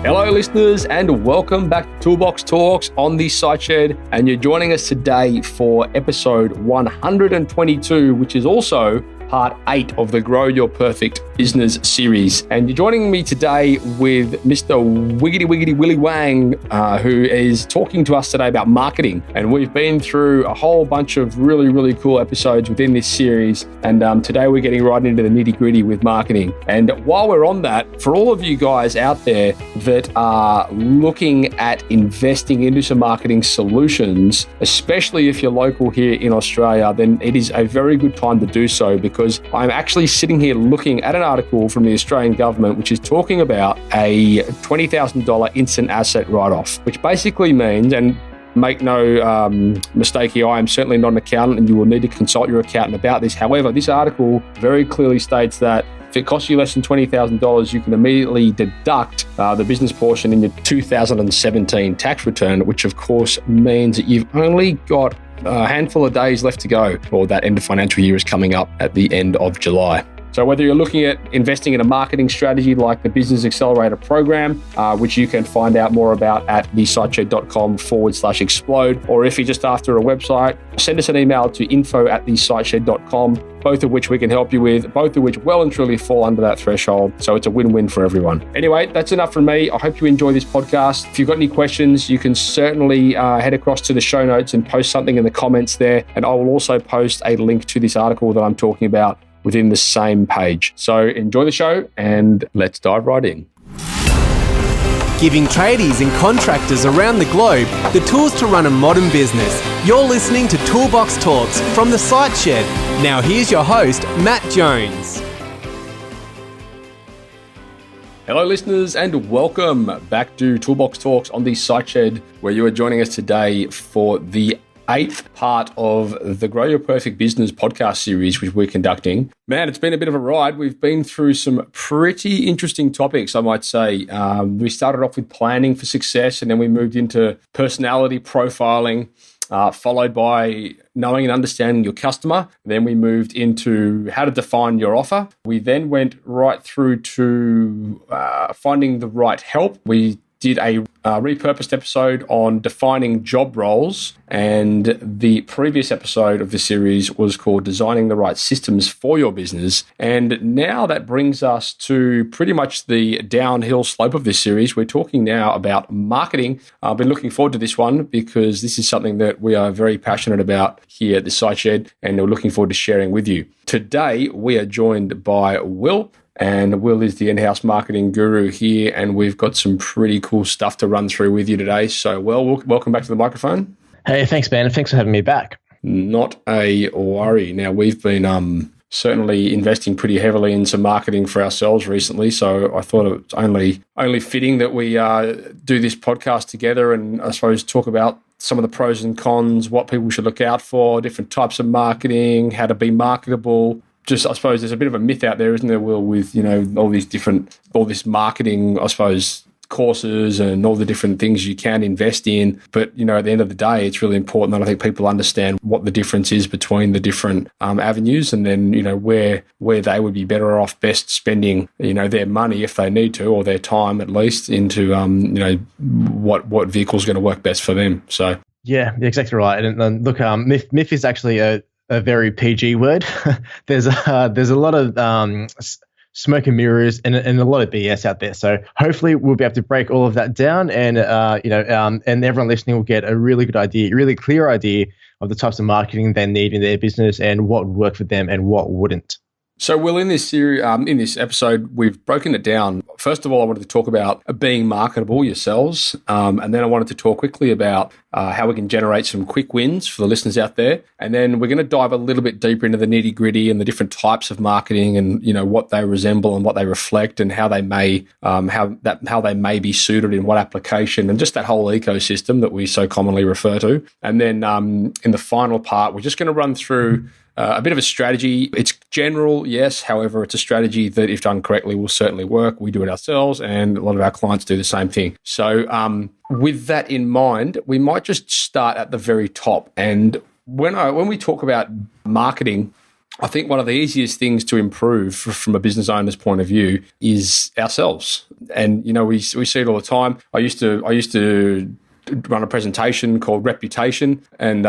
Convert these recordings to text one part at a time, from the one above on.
Hello, listeners, and welcome back to Toolbox Talks on the Siteshed. And you're joining us today for episode 122, which is also part 8 of the Grow Your Perfect Business series. And you're joining me today with Mr. Wiggity Willy Wang, who is talking to us today about marketing. And we've been through a whole bunch of really cool episodes within this series. And today we're getting right into the nitty gritty with marketing. And while we're on that, for all of you guys out there that are looking at investing into some marketing solutions, especially if you're local here in Australia, then it is a very good time to do so, because I'm actually sitting here looking at an article from the Australian government which is talking about a $20,000 instant asset write-off, which basically means, and make no mistake here, I am certainly not an accountant and you will need to consult your accountant about this. However, this article very clearly states that if it costs you less than $20,000, you can immediately deduct the business portion in your 2017 tax return, which of course means that you've only got a handful of days left to go, or that end of financial year is coming up at the end of July. So whether you're looking at investing in a marketing strategy like the Business Accelerator program, which you can find out more about at thesiteshed.com/explode, or if you're just after a website, send us an email to info@thesiteshed.com, both of which we can help you with, both of which well and truly fall under that threshold. So it's a win-win for everyone. Anyway, that's enough from me. I hope you enjoy this podcast. If you've got any questions, you can certainly head across to the show notes and post something in the comments there. And I will also post a link to this article that I'm talking about within the same page. So enjoy the show and let's dive right in. Giving tradies and contractors around the globe the tools to run a modern business. You're listening to Toolbox Talks from the Siteshed. Now here's your host, Matt Jones. Hello, listeners, and welcome back to Toolbox Talks on the Siteshed, where you are joining us today for the 8th part of the Grow Your Perfect Business podcast series, which we're conducting. Man, it's been a bit of a ride. We've been through some pretty interesting topics, I might say. We started off with planning for success, and then we moved into personality profiling, followed by knowing and understanding your customer. Then we moved into how to define your offer. We then went right through to finding the right help. We did a repurposed episode on defining job roles, and the previous episode of the series was called Designing the Right Systems for Your Business. And now that brings us to pretty much the downhill slope of this series. We're talking now about marketing. I've been looking forward to this one because this is something that we are very passionate about here at the Siteshed, and we're looking forward to sharing with you. Today, we are joined by Will. And Will is the in-house marketing guru here, and we've got some pretty cool stuff to run through with you today. So, Will, welcome back to the microphone. Hey, thanks, man. Thanks for having me back. Not a worry. Now, we've been certainly investing pretty heavily in some marketing for ourselves recently, so I thought it was only fitting that we do this podcast together and, I suppose, talk about some of the pros and cons, what people should look out for, different types of marketing, how to be marketable. Just, I suppose, there's a bit of a myth out there, isn't there, Will, with, all this marketing, I suppose, courses and all the different things you can invest in. But, at the end of the day, it's really important that I think people understand what the difference is between the different avenues, and then, where they would be better off best spending, their money if they need to, or their time at least, into, what vehicle is going to work best for them. So. Yeah, exactly right. And look, myth is actually a very PG word. There's a lot of smoke and mirrors and a lot of BS out there. So hopefully we'll be able to break all of that down, and and everyone listening will get a really good idea, really clear idea of the types of marketing they need in their business and what would work for them and what wouldn't. So, Will, in this series, in this episode, we've broken it down. First of all, I wanted to talk about being marketable yourselves, and then I wanted to talk quickly about how we can generate some quick wins for the listeners out there, and then we're going to dive a little bit deeper into the nitty gritty and the different types of marketing, and what they resemble and what they reflect, and how they may be suited in what application, and just that whole ecosystem that we so commonly refer to. And then in the final part, we're just going to run through a bit of a strategy. It's general, yes. However, it's a strategy that, if done correctly, will certainly work. We do it ourselves, and a lot of our clients do the same thing. So with that in mind, we might just start at the very top. And when we talk about marketing, I think one of the easiest things to improve from a business owner's point of view is ourselves. And, we see it all the time. I used to run a presentation called Reputation, and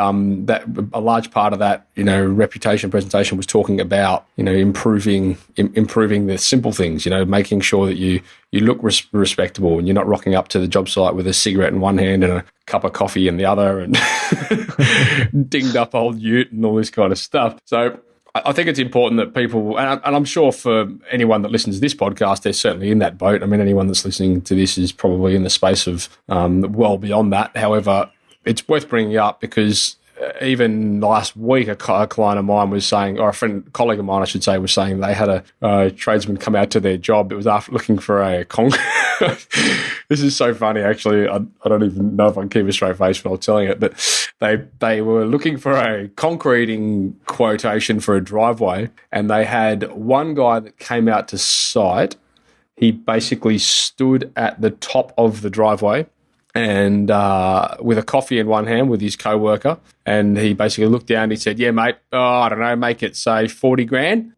that a large part of that, reputation presentation was talking about, improving the simple things, making sure that you look respectable and you're not rocking up to the job site with a cigarette in one hand and a cup of coffee in the other and dinged up old ute and all this kind of stuff. So I think it's important that people, and I'm sure for anyone that listens to this podcast, they're certainly in that boat. I mean, anyone that's listening to this is probably in the space of well beyond that. However, it's worth bringing up because even last week, a client of mine was saying, or colleague of mine, I should say, was saying they had a tradesman come out to their job. It was after looking for a concrete. This is so funny, actually. I don't even know if I can keep a straight face while telling it, but they were looking for a concreting quotation for a driveway, and they had one guy that came out to site. He basically stood at the top of the driveway and with a coffee in one hand with his co-worker, and he basically looked down and he said, "Yeah, mate, I don't know, make it say 40 grand."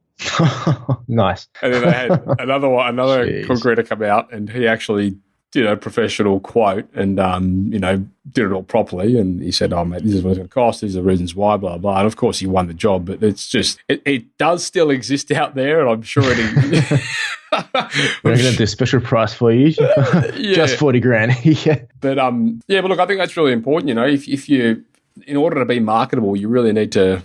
Nice. And then they had another concreter come out, and he actually did a professional quote and, did it all properly. And he said, "Oh, mate, this is what it's going to cost. These are the reasons why, blah, blah." And of course, he won the job, but it's just, it does still exist out there. And I'm sure it is. We're going to do a special price for you. Just 40 grand. Yeah. But look, I think that's really important. If you, in order to be marketable, you really need to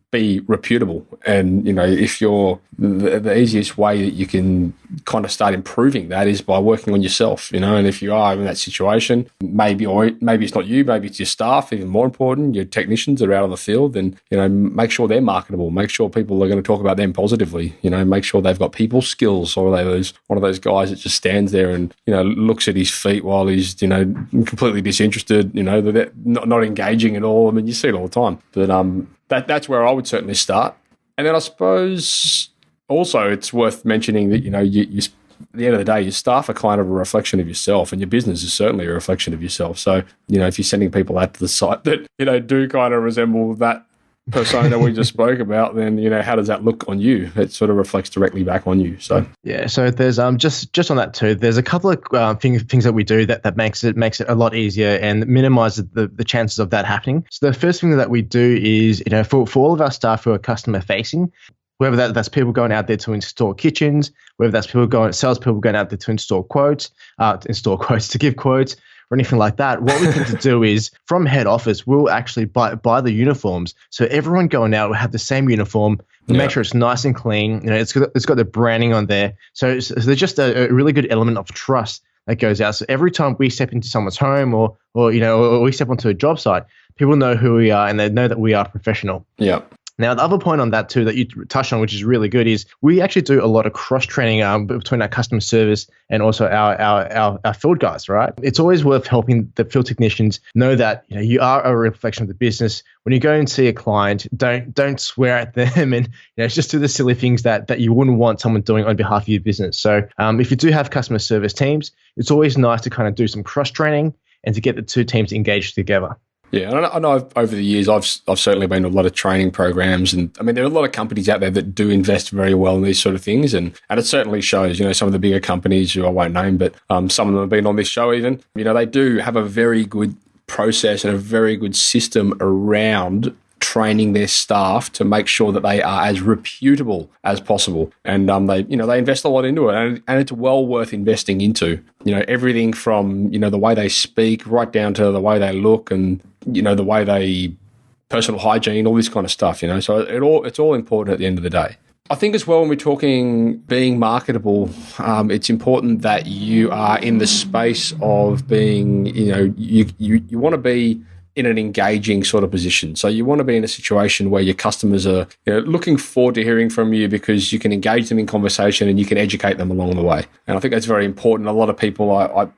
be reputable. And, if you're the easiest way that you can kind of start improving that is by working on yourself, and if you are in that situation, maybe it's not you, maybe it's your staff, even more important, your technicians that are out on the field, then, make sure they're marketable, make sure people are going to talk about them positively, make sure they've got people skills, or they're one of those guys that just stands there and, looks at his feet while he's, completely disinterested, they're not engaging at all. I mean, you see it all the time. But that's where I would certainly start. And then I suppose also it's worth mentioning that, you at the end of the day, your staff are kind of a reflection of yourself, and your business is certainly a reflection of yourself. So, if you're sending people out to the site that, do kind of resemble that persona we just spoke about, then, how does that look on you? It sort of reflects directly back on you. So yeah, so there's just on that too, there's a couple of things that we do that makes it a lot easier and minimizes the chances of that happening. So the first thing that we do is, for all of our staff who are customer facing, whether that's people going out there to install kitchens, whether that's salespeople going out there to install quotes, to give quotes, or anything like that, what we tend to do is from head office, we'll actually buy the uniforms. So everyone going out will have the same uniform. We'll make sure it's nice and clean. It's got the branding on there. So there's just a really good element of trust that goes out. So every time we step into someone's home or we step onto a job site, people know who we are and they know that we are professional. Yeah. Now, the other point on that too that you touched on, which is really good, is we actually do a lot of cross-training between our customer service and also our field guys, right? It's always worth helping the field technicians know that you are a reflection of the business. When you go and see a client, don't swear at them and just do the silly things that you wouldn't want someone doing on behalf of your business. So if you do have customer service teams, it's always nice to kind of do some cross-training and to get the two teams engaged together. Yeah, and I know over the years I've certainly been to a lot of training programs, and I mean there are a lot of companies out there that do invest very well in these sort of things, and it certainly shows. Some of the bigger companies who I won't name, but some of them have been on this show even. They do have a very good process and a very good system around training their staff to make sure that they are as reputable as possible, and they invest a lot into it, and it's well worth investing into. Everything from the way they speak right down to the way they look, and the way they personal hygiene, all this kind of stuff. So it's all important at the end of the day. I think as well, when we're talking being marketable, it's important that you are in the space of being, you want to be in an engaging sort of position. So you want to be in a situation where your customers are looking forward to hearing from you, because you can engage them in conversation and you can educate them along the way. And I think that's very important. A lot of people,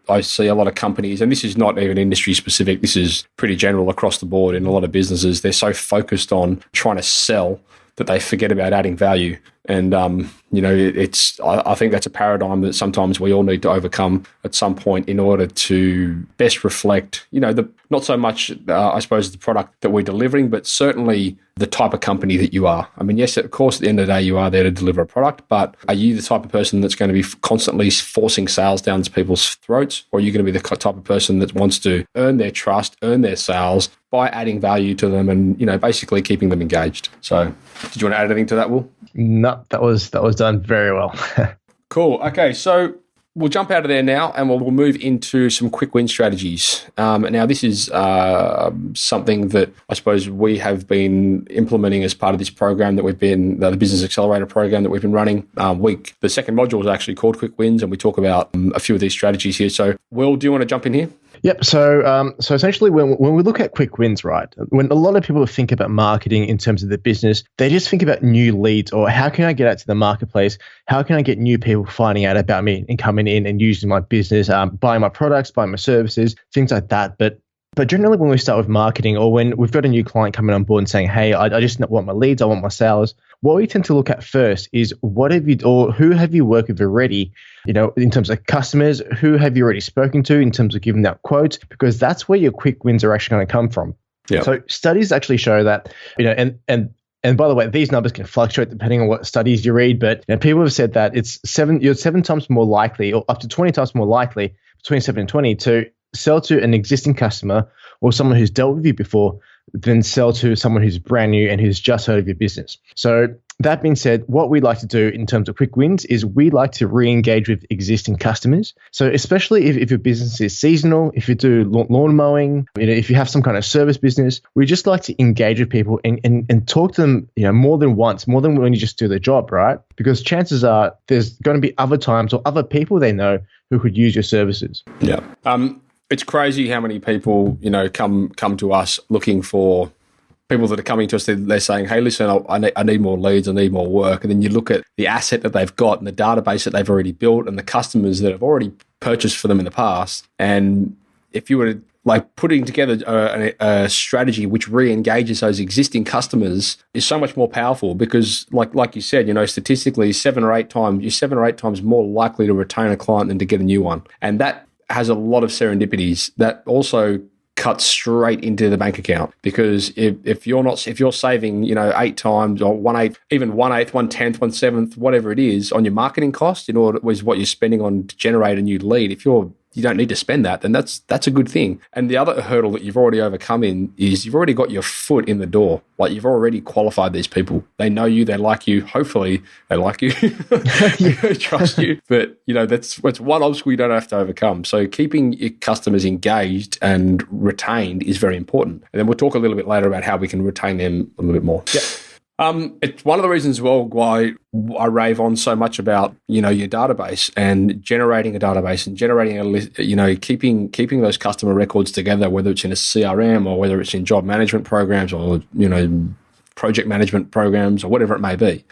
I see a lot of companies, and this is not even industry specific, this is pretty general across the board in a lot of businesses, they're so focused on trying to sell that they forget about adding value. And, I think that's a paradigm that sometimes we all need to overcome at some point in order to best reflect, not so much, I suppose, the product that we're delivering, but certainly the type of company that you are. I mean, yes, of course, at the end of the day, you are there to deliver a product, but are you the type of person that's going to be constantly forcing sales down to people's throats? Or are you going to be the type of person that wants to earn their trust, earn their sales by adding value to them and, basically keeping them engaged? So did you want to add anything to that, Will? No, that was done very well. Cool. Okay, so we'll jump out of there now and we'll move into some quick win strategies. Now, this is something that I suppose we have been implementing as part of this program that we've been, the Business Accelerator program that we've been running. The second module is actually called Quick Wins, and we talk about a few of these strategies here. So, Will, do you want to jump in here? Yep. So essentially, when we look at quick wins, right, when a lot of people think about marketing in terms of the business, they just think about new leads or how can I get out to the marketplace? How can I get new people finding out about me and coming in and using my business, buying my products, buying my services, things like that. But generally, when we start with marketing or when we've got a new client coming on board and saying, hey, I just want my leads, I want my sales, what we tend to look at first is who have you worked with already, in terms of customers, who have you already spoken to in terms of giving that quote, because that's where your quick wins are actually going to come from. Yeah. So studies actually show that, and by the way, these numbers can fluctuate depending on what studies you read, but people have said that you're 7 times more likely or up to 20 times more likely between 7 and 20 to sell to an existing customer or someone who's dealt with you before than sell to someone who's brand new and who's just heard of your business. So that being said, what we like to do in terms of quick wins is we like to re-engage with existing customers. So especially if your business is seasonal, if you do lawn mowing, if you have some kind of service business, we just like to engage with people and talk to them, more than once, more than when you just do the job, right? Because chances are there's going to be other times or other people they know who could use your services. Yeah. It's crazy how many people, come to us looking for people that are coming to us. They're saying, hey, listen, I need more leads. I need more work. And then you look at the asset that they've got and the database that they've already built and the customers that have already purchased for them in the past. And if you were to putting together a strategy which re-engages those existing customers is so much more powerful because like you said, statistically you're 7 or 8 times more likely to retain a client than to get a new one. And that has a lot of serendipities that also cut straight into the bank account, because if you're saving 8 times or 1/8, even 1/8, 1/10, 1/7, whatever it is on your marketing cost in order with what you're spending on to generate a new lead, if you don't need to spend that, then that's a good thing. And the other hurdle that you've already overcome is you've already got your foot in the door. Like you've already qualified these people. They know you, they like you. Hopefully they like you, they trust you. But that's one obstacle you don't have to overcome. So keeping your customers engaged and retained is very important. And then we'll talk a little bit later about how we can retain them a little bit more. Yeah. It's one of the reasons, well, why I rave on so much about, your database and generating a database and generating a list, keeping those customer records together, whether it's in a CRM or whether it's in job management programs or, project management programs or whatever it may be.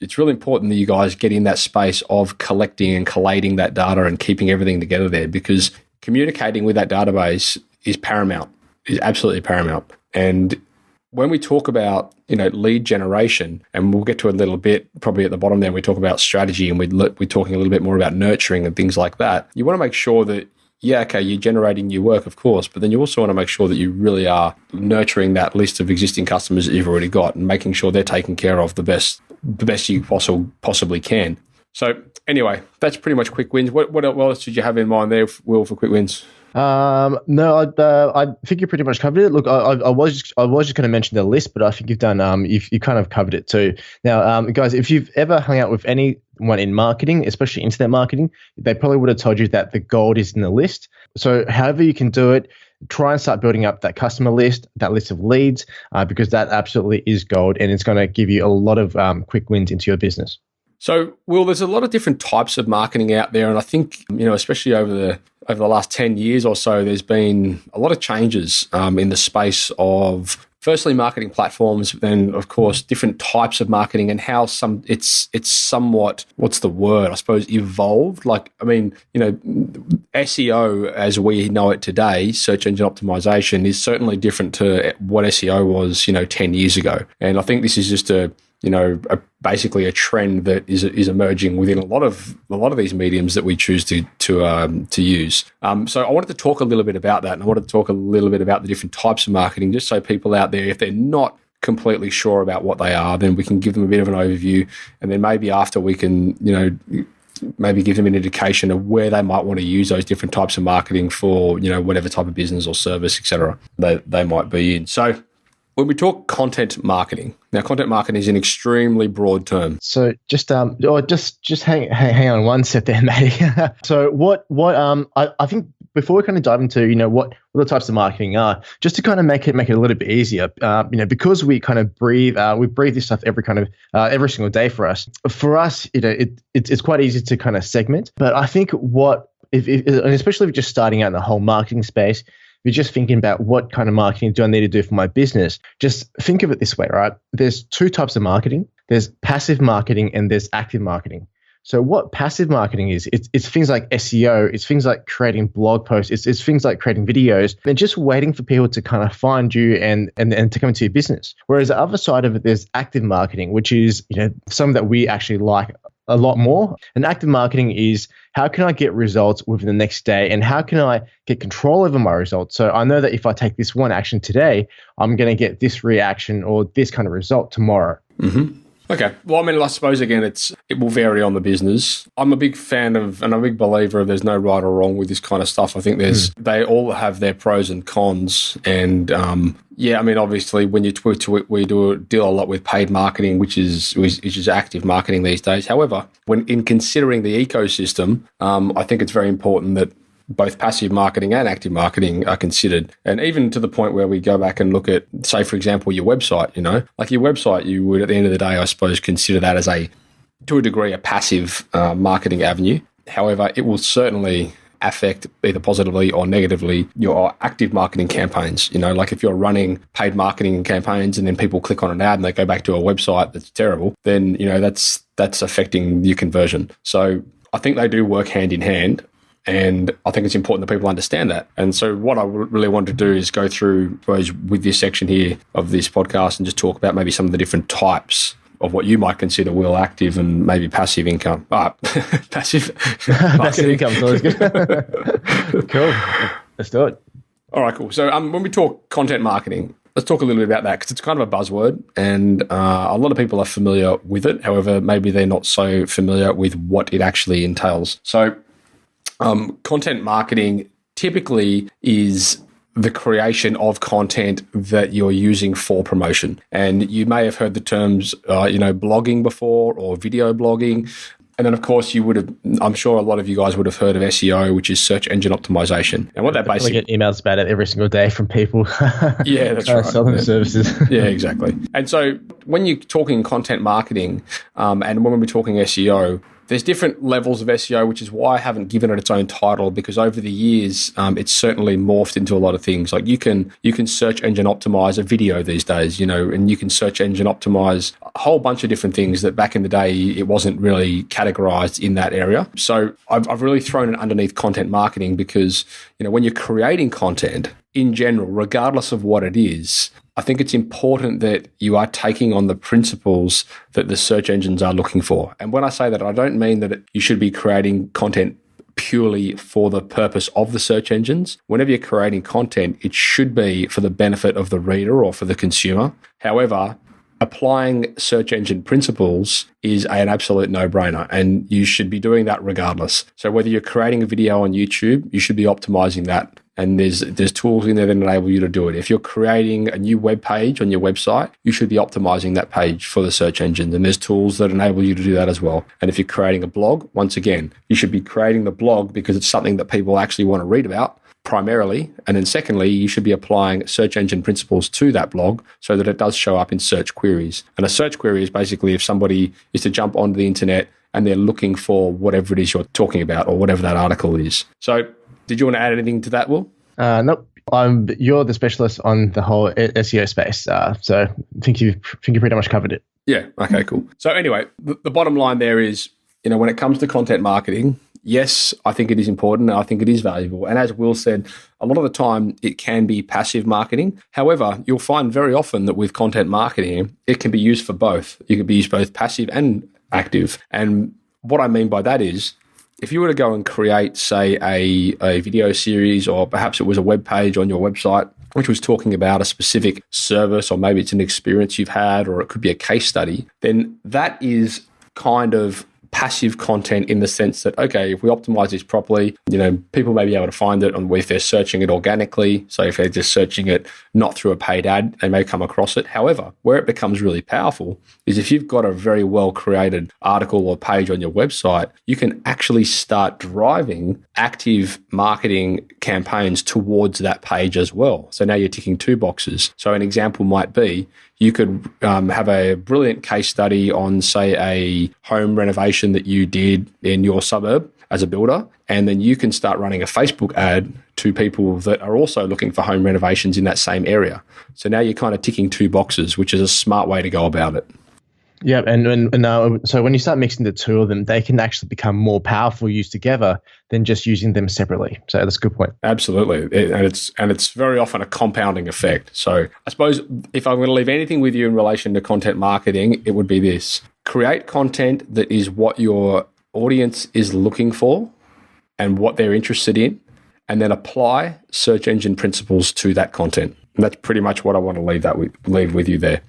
It's really important that you guys get in that space of collecting and collating that data and keeping everything together there, because communicating with that database is paramount, is absolutely paramount. And when we talk about, lead generation, and we'll get to a little bit probably at the bottom there, we talk about strategy and we're talking a little bit more about nurturing and things like that. You want to make sure that, you're generating new work, of course, but then you also want to make sure that you really are nurturing that list of existing customers that you've already got and making sure they're taken care of the best you possibly can. So anyway, that's pretty much quick wins. What else did you have in mind there, Will, for quick wins? No, I think you pretty much covered it. Look, I was just going to mention the list, but I think you've done, you kind of covered it too. Now, guys, if you've ever hung out with anyone in marketing, especially internet marketing, they probably would have told you that the gold is in the list. So however you can do it, try and start building up that customer list, that list of leads, because that absolutely is gold and it's going to give you a lot of quick wins into your business. So, Will, there's a lot of different types of marketing out there, and I think, especially over the last 10 years or so, there's been a lot of changes in the space of firstly, marketing platforms, then of course different types of marketing and how it's somewhat, what's the word, I suppose, evolved. Like, I mean, SEO as we know it today, search engine optimization, is certainly different to what SEO was 10 years ago. And I think this is just basically a trend that is emerging within a lot of these mediums that we choose to use. So I wanted to talk a little bit about that, and I wanted to talk a little bit about the different types of marketing, just so people out there, if they're not completely sure about what they are, then we can give them a bit of an overview, and then maybe after we can maybe give them an indication of where they might want to use those different types of marketing for whatever type of business or service, etc. they might be in. So when we talk content marketing, now content marketing is an extremely broad term. So just hang on one sec there, Matty. So what I think before we kind of dive into what the types of marketing are, just to kind of make it a little bit easier, because we kind of breathe this stuff every single day for us. For us, it's quite easy to kind of segment. But I think and especially if you're just starting out in the whole marketing space, you're just thinking about what kind of marketing do I need to do for my business. Just think of it this way, right? There's two types of marketing. There's passive marketing and there's active marketing. So what passive marketing is, it's things like SEO, it's things like creating blog posts, it's things like creating videos, and just waiting for people to kind of find you and to come into your business. Whereas the other side of it, there's active marketing, which is something that we actually like a lot more. And active marketing is, how can I get results within the next day, and how can I get control over my results? So I know that if I take this one action today, I'm going to get this reaction or this kind of result tomorrow. Mm-hmm. Okay. Well, I mean, I suppose, again, it will vary on the business. I'm a big fan of, and I'm a big believer of, there's no right or wrong with this kind of stuff. I think they all have their pros and cons. And I mean, obviously, when we do deal a lot with paid marketing, which is active marketing these days. However, when in considering the ecosystem, I think it's very important that both passive marketing and active marketing are considered. And even to the point where we go back and look at, say, for example, your website, like your website, you would, at the end of the day, I suppose, consider that as to a degree, a passive marketing avenue. However, it will certainly affect either positively or negatively your active marketing campaigns. Like if you're running paid marketing campaigns and then people click on an ad and they go back to a website that's terrible, then, that's affecting your conversion. So I think they do work hand in hand. And I think it's important that people understand that. And so what I really want to do is go through, I suppose, with this section here of this podcast and just talk about maybe some of the different types of what you might consider active and maybe passive income. Passive income is always good. Cool. Let's do it. All right, cool. So when we talk content marketing, let's talk a little bit about that, because it's kind of a buzzword and a lot of people are familiar with it. However, maybe they're not so familiar with what it actually entails. So content marketing typically is the creation of content that you're using for promotion. And you may have heard the terms, blogging before, or video blogging. And then, of course, I'm sure a lot of you guys would have heard of SEO, which is search engine optimization. And what that basically... I get emails about it every single day from people. Yeah, that's right. Selling services. Yeah, exactly. And so when you're talking content marketing and when we're talking SEO, there's different levels of SEO, which is why I haven't given it its own title, because over the years, it's certainly morphed into a lot of things. Like you can search engine optimize a video these days, and you can search engine optimize a whole bunch of different things that back in the day, it wasn't really categorized in that area. So I've really thrown it underneath content marketing because, when you're creating content in general, regardless of what it is, I think it's important that you are taking on the principles that the search engines are looking for. And when I say that, I don't mean that you should be creating content purely for the purpose of the search engines. Whenever you're creating content, it should be for the benefit of the reader or for the consumer. However, applying search engine principles is an absolute no-brainer, and you should be doing that regardless. So whether you're creating a video on YouTube, you should be optimizing that. And there's tools in there that enable you to do it. If you're creating a new web page on your website, you should be optimizing that page for the search engines. And there's tools that enable you to do that as well. And if you're creating a blog, once again, you should be creating the blog because it's something that people actually want to read about primarily. And then secondly, you should be applying search engine principles to that blog so that it does show up in search queries. And a search query is basically if somebody is to jump onto the internet and they're looking for whatever it is you're talking about or whatever that article is. So did you want to add anything to that, Will? Nope. You're the specialist on the whole SEO space, so I think you pretty much covered it. Yeah. Okay, cool. So anyway, the bottom line there is, when it comes to content marketing, yes, I think it is important. I think it is valuable. And as Will said, a lot of the time it can be passive marketing. However, you'll find very often that with content marketing, it can be used for both. You can be used both passive and active. And what I mean by that is, if you were to go and create, say, a video series, or perhaps it was a web page on your website, which was talking about a specific service, or maybe it's an experience you've had, or it could be a case study, then that is kind of passive content in the sense that, okay, if we optimize this properly, people may be able to find it if they're searching it organically. So if they're just searching it not through a paid ad, they may come across it. However, where it becomes really powerful is if you've got a very well created article or page on your website, you can actually start driving active marketing campaigns towards that page as well. So now you're ticking two boxes. So an example might be, you could have a brilliant case study on, say, a home renovation that you did in your suburb as a builder, and then you can start running a Facebook ad to people that are also looking for home renovations in that same area. So now you're kind of ticking two boxes, which is a smart way to go about it. Yeah, so when you start mixing the two of them, they can actually become more powerful used together than just using them separately. So that's a good point. Absolutely, and it's very often a compounding effect. So I suppose if I'm going to leave anything with you in relation to content marketing, it would be this: create content that is what your audience is looking for and what they're interested in, and then apply search engine principles to that content. And that's pretty much what I want to leave with you there.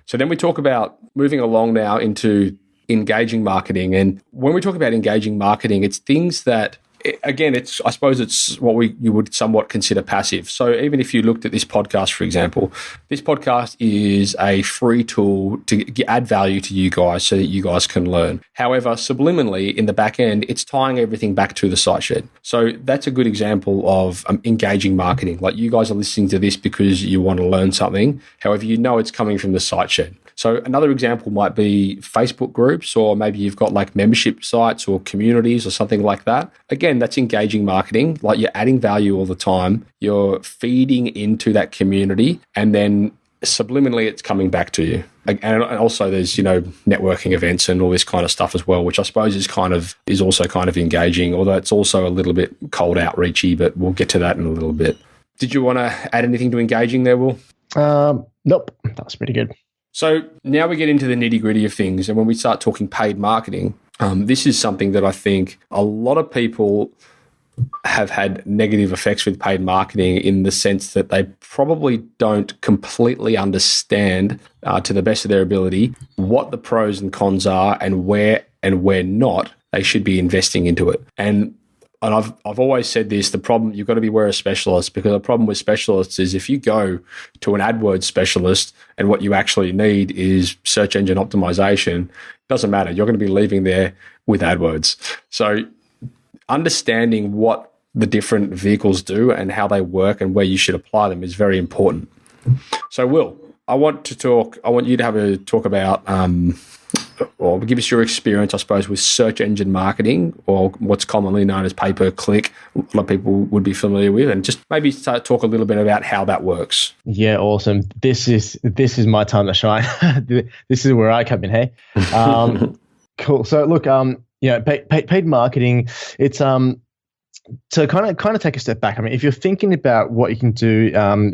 So then we talk about moving along now into engaging marketing. And when we talk about engaging marketing, it's things that, again, I suppose it's what you would somewhat consider passive. So even if you looked at this podcast, for example, this podcast is a free tool to add value to you guys so that you guys can learn. However, subliminally in the back end, it's tying everything back to the site shed. So that's a good example of engaging marketing. Like, you guys are listening to this because you want to learn something. However, it's coming from the site shed. So another example might be Facebook groups, or maybe you've got like membership sites or communities or something like that. Again, that's engaging marketing. Like, you're adding value all the time. You're feeding into that community, and then subliminally it's coming back to you. And also there's, networking events and all this kind of stuff as well, which I suppose is also kind of engaging, although it's also a little bit cold outreachy, but we'll get to that in a little bit. Did you want to add anything to engaging there, Will? Nope. That was pretty good. So now we get into the nitty-gritty of things. And when we start talking paid marketing, this is something that I think a lot of people have had negative effects with paid marketing, in the sense that they probably don't completely understand, to the best of their ability, what the pros and cons are, and where not they should be investing into it. And I've always said this: the problem, you've got to beware of specialists, because the problem with specialists is, if you go to an AdWords specialist and what you actually need is search engine optimization, it doesn't matter. You're going to be leaving there with AdWords. So understanding what the different vehicles do and how they work and where you should apply them is very important. So, Will, I want you to have a talk about, or give us your experience, I suppose, with search engine marketing, or what's commonly known as pay-per-click. A lot of people would be familiar with, and just maybe talk a little bit about how that works. Yeah, awesome. This is my time to shine. This is where I come in. Hey, cool. So look, paid marketing. It's to kind of take a step back. I mean, if you're thinking about what you can do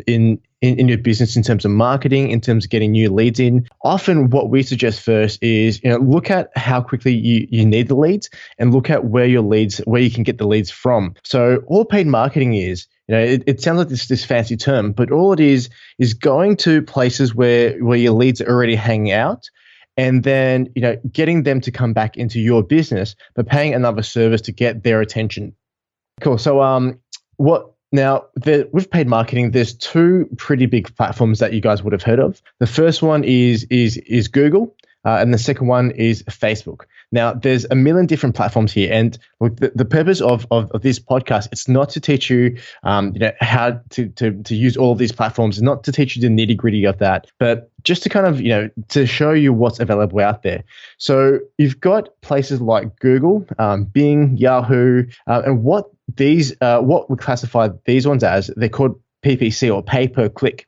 in your business in terms of marketing, in terms of getting new leads in, often what we suggest first is, look at how quickly you need the leads, and look at where you can get the leads from. So all paid marketing is, it sounds like this fancy term, but all it is going to places where your leads are already hanging out, and then getting them to come back into your business, but paying another service to get their attention. Cool. So with paid marketing, there's two pretty big platforms that you guys would have heard of. The first one is Google, and the second one is Facebook. Now, there's a million different platforms here, and the purpose of this podcast, it's not to teach you, how to use all of these platforms, not to teach you the nitty gritty of that, but just to kind of, to show you what's available out there. So you've got places like Google, Bing, Yahoo, and what we classify these ones as, they're called PPC or pay per click.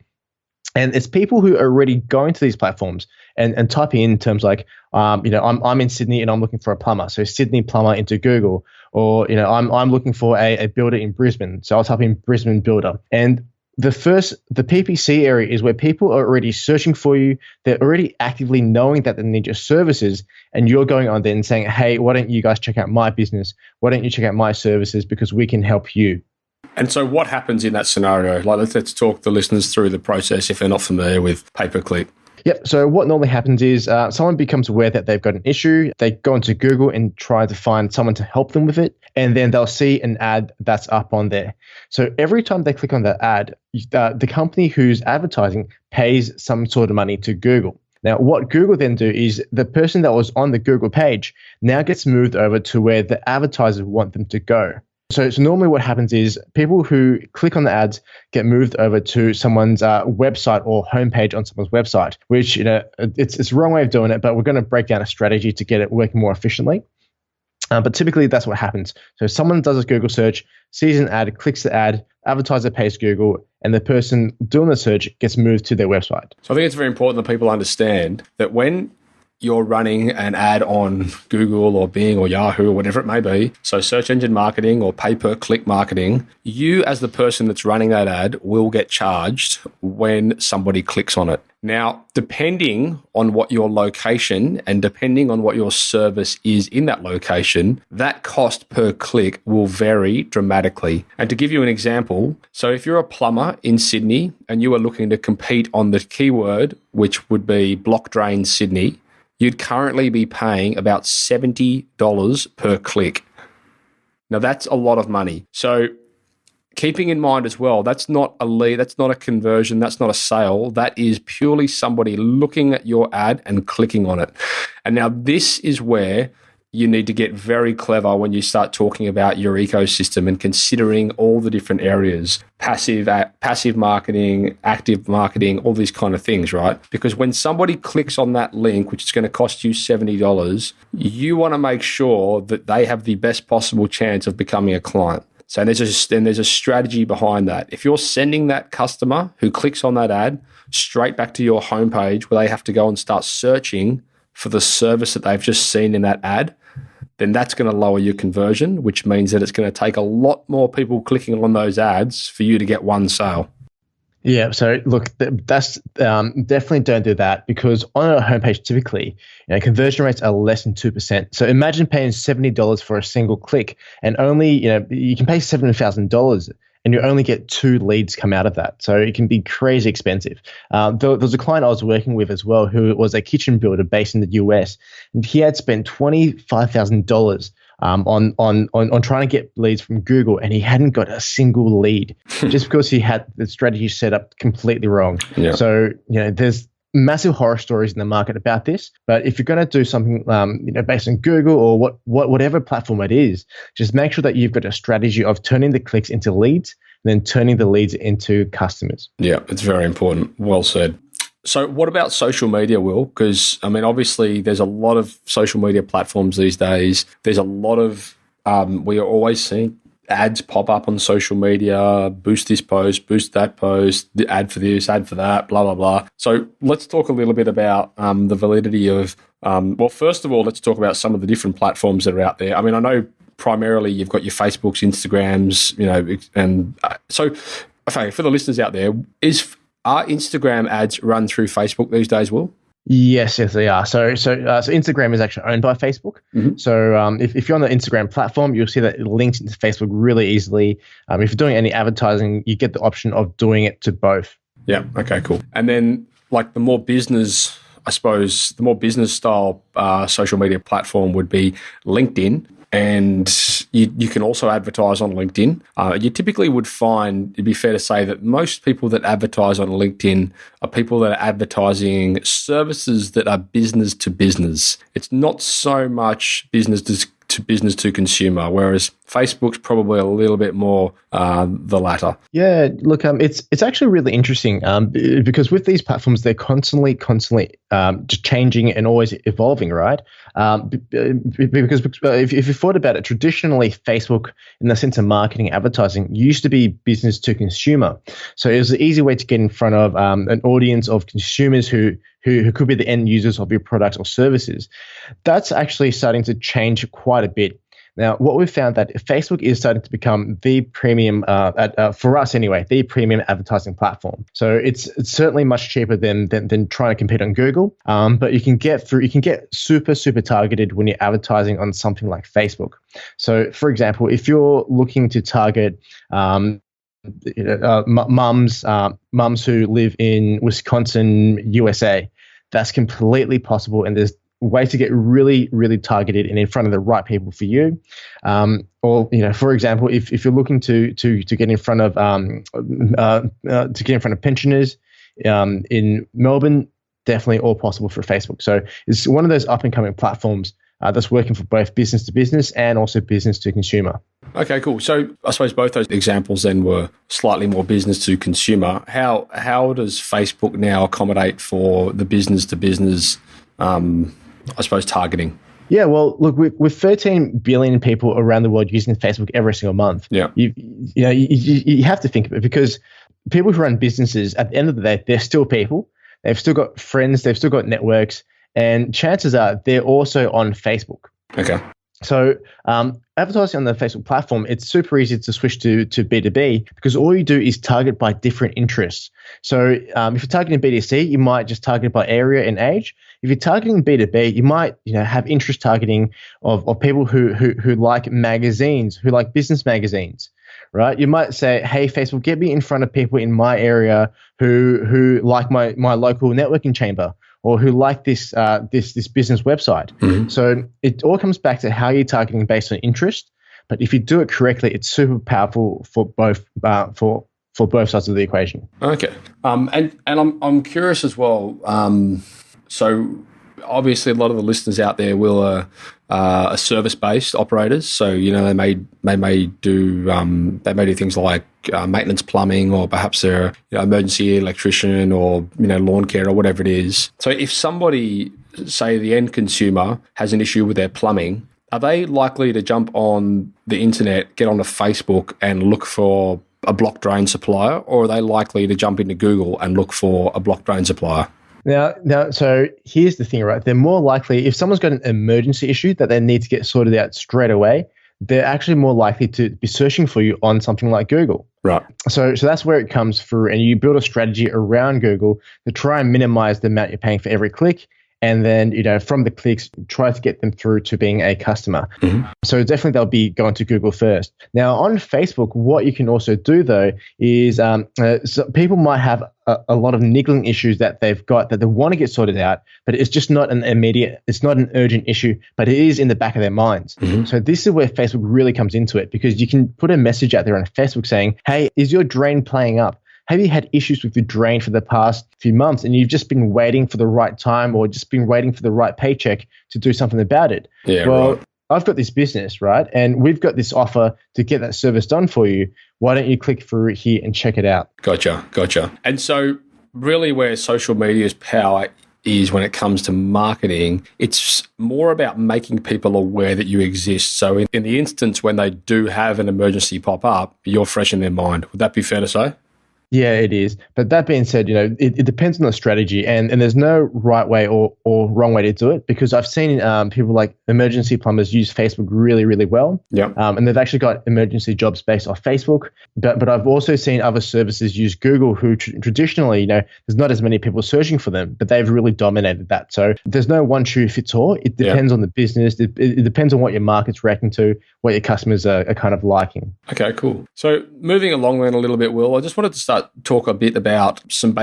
And it's people who are already going to these platforms and typing in terms like, I'm in Sydney and I'm looking for a plumber. So Sydney plumber into Google, or, I'm looking for a builder in Brisbane. So I'll type in Brisbane builder. And the PPC area is where people are already searching for you. They're already actively knowing that they need your services, and you're going on there and saying, hey, why don't you guys check out my business? Why don't you check out my services, because we can help you. And so what happens in that scenario? Like, let's talk the listeners through the process if they're not familiar with pay-per-click. Yep. So what normally happens is someone becomes aware that they've got an issue. They go into Google and try to find someone to help them with it. And then they'll see an ad that's up on there. So every time they click on that ad, the company who's advertising pays some sort of money to Google. Now, what Google then do is the person that was on the Google page now gets moved over to where the advertisers want them to go. So normally what happens is people who click on the ads get moved over to someone's website or homepage on someone's website, which, it's the wrong way of doing it, but we're going to break down a strategy to get it working more efficiently. But typically that's what happens. So someone does a Google search, sees an ad, clicks the ad, advertiser pays Google, and the person doing the search gets moved to their website. So I think it's very important that people understand that when you're running an ad on Google or Bing or Yahoo or whatever it may be, so search engine marketing or pay-per-click marketing, you as the person that's running that ad will get charged when somebody clicks on it. Now, depending on what your location and depending on what your service is in that location, that cost per click will vary dramatically. And to give you an example, so if you're a plumber in Sydney and you are looking to compete on the keyword, which would be block drain Sydney, you'd currently be paying about $70 per click. Now, that's a lot of money. So keeping in mind as well, that's not a lead, that's not a conversion, that's not a sale. That is purely somebody looking at your ad and clicking on it. And now this is where you need to get very clever when you start talking about your ecosystem and considering all the different areas, passive marketing, active marketing, all these kind of things, right? Because when somebody clicks on that link, which is going to cost you $70, you want to make sure that they have the best possible chance of becoming a client. So there's a strategy behind that. If you're sending that customer who clicks on that ad straight back to your homepage where they have to go and start searching for the service that they've just seen in that ad, then that's going to lower your conversion, which means that it's going to take a lot more people clicking on those ads for you to get one sale. Yeah, so look, that's definitely don't do that, because on a homepage, typically, conversion rates are less than 2%. So imagine paying $70 for a single click, and only, you can pay $7,000 and you only get 2 leads come out of that. So it can be crazy expensive. There was a client I was working with as well who was a kitchen builder based in the US, and he had spent $25,000 on trying to get leads from Google, and he hadn't got a single lead just because he had the strategy set up completely wrong. Yeah. So, there's massive horror stories in the market about this, but if you're going to do something, based on Google or whatever platform it is, just make sure that you've got a strategy of turning the clicks into leads and then turning the leads into customers. Yeah, it's very important. Well said. So what about social media, Will? Because, obviously there's a lot of social media platforms these days. There's a lot of, we are always seeing ads pop up on social media, boost this post, boost that post, the ad for this, ad for that, blah, blah, blah. So let's talk a little bit about the validity of, first of all, let's talk about some of the different platforms that are out there. I know primarily you've got your Facebooks, Instagrams, so, okay, for the listeners out there, are Instagram ads run through Facebook these days, Will? Yes, they are. So Instagram is actually owned by Facebook. Mm-hmm. So if you're on the Instagram platform, you'll see that it links into Facebook really easily. If you're doing any advertising, you get the option of doing it to both. Yeah. Okay, cool. And then the more business style social media platform would be LinkedIn. And you can also advertise on LinkedIn. You typically would find, it'd be fair to say that most people that advertise on LinkedIn are people that are advertising services that are business to business. It's not so much business to consumer, whereas Facebook's probably a little bit more the latter. Yeah, look, it's actually really interesting because with these platforms, they're constantly just changing and always evolving, right? Because if you thought about it, traditionally Facebook, in the sense of marketing, advertising, used to be business to consumer. So it was an easy way to get in front of an audience of consumers who could be the end users of your products or services. That's actually starting to change quite a bit. Now, what we've found that Facebook is starting to become the premium, for us anyway, the premium advertising platform. So it's certainly much cheaper than trying to compete on Google. But you can get super targeted when you're advertising on something like Facebook. So, for example, if you're looking to target mums who live in Wisconsin, USA, that's completely possible, and there's ways to get really targeted and in front of the right people for you. Or, for example, if you're looking to get in front of pensioners in Melbourne, definitely all possible for Facebook. So it's one of those up and coming platforms that's working for both business to business and also business to consumer. Okay, cool. So I suppose both those examples then were slightly more business to consumer. How does Facebook now accommodate for the business to business I suppose targeting? Yeah, well, look, with 13 billion people around the world using Facebook every single month, you have to think of it, because people who run businesses, at the end of the day, they're still people. They've still got friends, they've still got networks, and chances are they're also on Facebook. Okay. So advertising on the Facebook platform, it's super easy to switch to B2B, because all you do is target by different interests. So if you're targeting B2C, you might just target by area and age. If you're targeting B2B, you might have interest targeting of people who like magazines, who like business magazines, right? You might say, hey, Facebook, get me in front of people in my area who like my local networking chamber, or who like this business website. Mm-hmm. So it all comes back to how you're targeting based on interest. But if you do it correctly, it's super powerful for both for both sides of the equation. Okay, and I'm curious as well. So obviously, a lot of the listeners out there are service-based operators. So they may do things like maintenance, plumbing, or perhaps they're emergency electrician, or lawn care, or whatever it is. So if somebody, say the end consumer, has an issue with their plumbing, are they likely to jump on the internet, get onto Facebook, and look for a block drain supplier, or are they likely to jump into Google and look for a block drain supplier? Now, so here's the thing, right? They're more likely, if someone's got an emergency issue that they need to get sorted out straight away, they're actually more likely to be searching for you on something like Google. Right. So that's where it comes through, and you build a strategy around Google to try and minimize the amount you're paying for every click. And then, from the clicks, try to get them through to being a customer. Mm-hmm. So definitely they'll be going to Google first. Now, on Facebook, what you can also do, though, is so people might have a lot of niggling issues that they've got that they want to get sorted out, but it's just not it's not an urgent issue, but it is in the back of their minds. Mm-hmm. So this is where Facebook really comes into it, because you can put a message out there on Facebook saying, hey, is your drain playing up? Have you had issues with your drain for the past few months, and you've just been waiting for the right time, or just been waiting for the right paycheck to do something about it? Yeah, well, right. I've got this business, right? And we've got this offer to get that service done for you. Why don't you click through here and check it out? Gotcha. And so really where social media's power is when it comes to marketing, it's more about making people aware that you exist. So in the instance when they do have an emergency pop up, you're fresh in their mind. Would that be fair to say? Yeah, it is. But that being said, it depends on the strategy, and there's no right way or wrong way to do it, because I've seen people like emergency plumbers use Facebook really, really well. Yeah. And they've actually got emergency jobs based off Facebook. But I've also seen other services use Google, who traditionally, there's not as many people searching for them, but they've really dominated that. So there's no one shoe fits all. It depends on the business. It depends on what your market's reacting to, what your customers are kind of liking. Okay, cool. So moving along then a little bit, Will, I just wanted to talk a bit about some